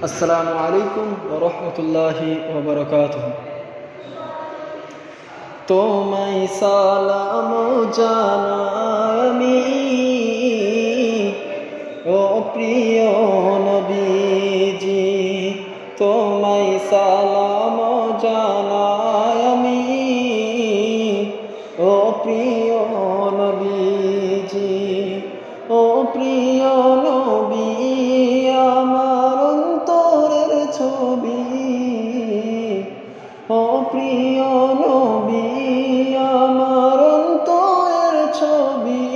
আসসালামু আলাইকুম ওয়া রাহমাতুল্লাহি ওয়া বারাকাতুহু। তোমায় সালাম জানাই আমি, ও প্রিয় নবীজি। তোমায় সালাম জানাই আমি, ও প্রিয় নবীজি। ও প্রিয় নবী, আমার অন্তরের ছবি। ও প্রিয় নবী, আমার অন্তরের ছবি।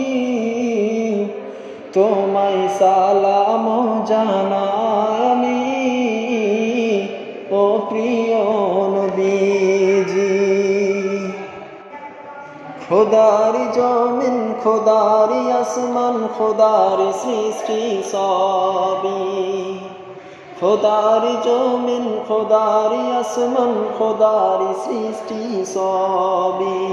তোমায় সালাম জানাই আমি, ও প্রিয় নবীজি। খোদারি জমিন, খোদারি আসমান, খোদারি সৃষ্টি সবই। খোদারি জমিন, খোদারি আসমান, খোদারি সৃষ্টি সবই।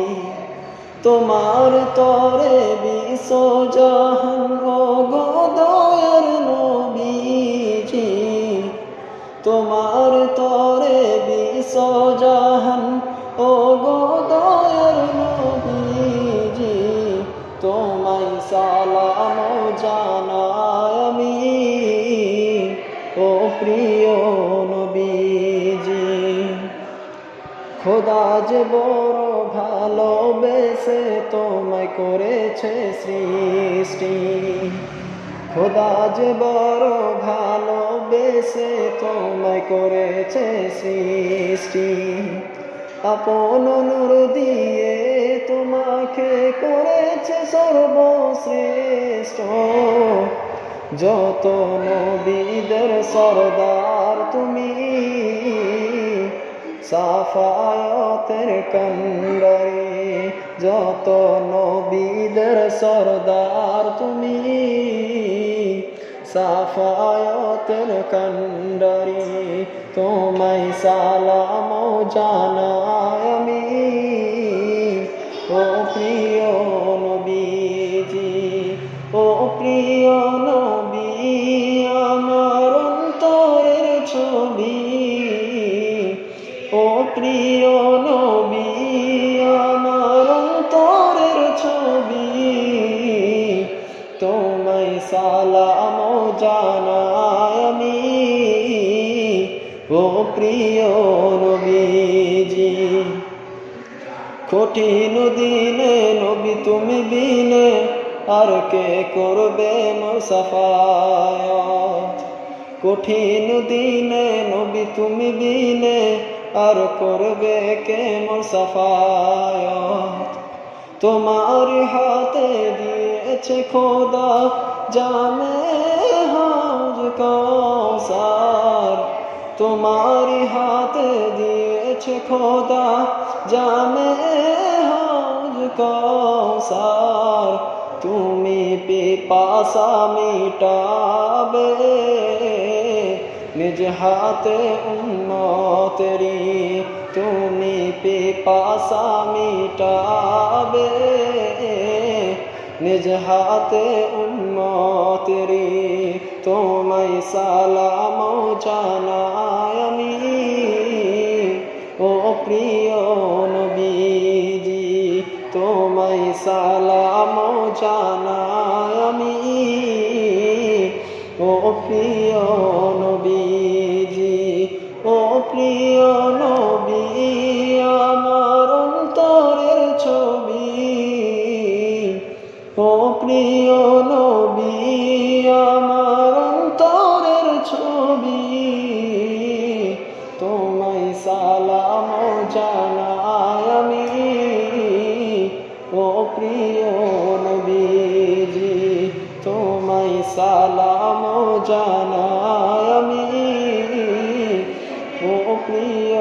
তোমার তরে বিশ্বজাহান, ও গো দয়ার নবীজি। তোমার তরে বিশ্বজাহান, ও গো দয়ার নবীজি। তোমায় সালাম জানাই আমি, ও প্রিয় নবীজি। খোদা যে বড় ভালোবেসে তোমায় করেছে সৃষ্টি। খোদা যে বড় ভালোবেসে তোমায় করেছে সৃষ্টি। আপন নূর দিয়ে তোমাকে করেছে সর্বশ্রেষ্ঠ। যত নবীদের সরদার তুমি, সাফায়াতের কান্ডারি। যত নবীদের সরদার তুমি, সাফায়াতের কান্ডারি। তোমায় সালাম জানাই আমি, ও প্রিয় নবীজি। ও প্রিয় নবী, আমার অন্তরের ছবি। ও প্রিয় নবী, আমার অন্তরের ছবি। তোমায় সালাম জানাই আমি, ও প্রিয় নবীজি। কঠিন দিনে নবী তুমি বিনে, আর কে করবে মোর সাফায়াত। কঠিন দিনে নবী তুমি বিনে, আর করবে কে মোর সাফায়াত। তোমার হাতে দিয়েছে খোদা জামে হাউজ কাউসার। তোমার হাতে দিয়েছে খোদা জামে হাউজ কাউসার। তুমি পিপাসা মিটাবে নিজ হাতে উম্মতেরি। তুমি পিপাসা মিটাবে নিজ হাতে উম্মতেরি। তোমায় সালাম জানাই আমি, ও প্রিয় নবীজি। তোমায় সালাম জানাই আমি, ও প্রিয় নবীজি। ও প্রিয় নবী, আমার অন্তরের ছবি। ও প্রিয় নবী, আমার অন্তরের ছবি। তোমায় সালাম জানাই আমি, ও প্রিয় নবীজি। তোমায় সালাম জানাই আমি, ও প্রিয়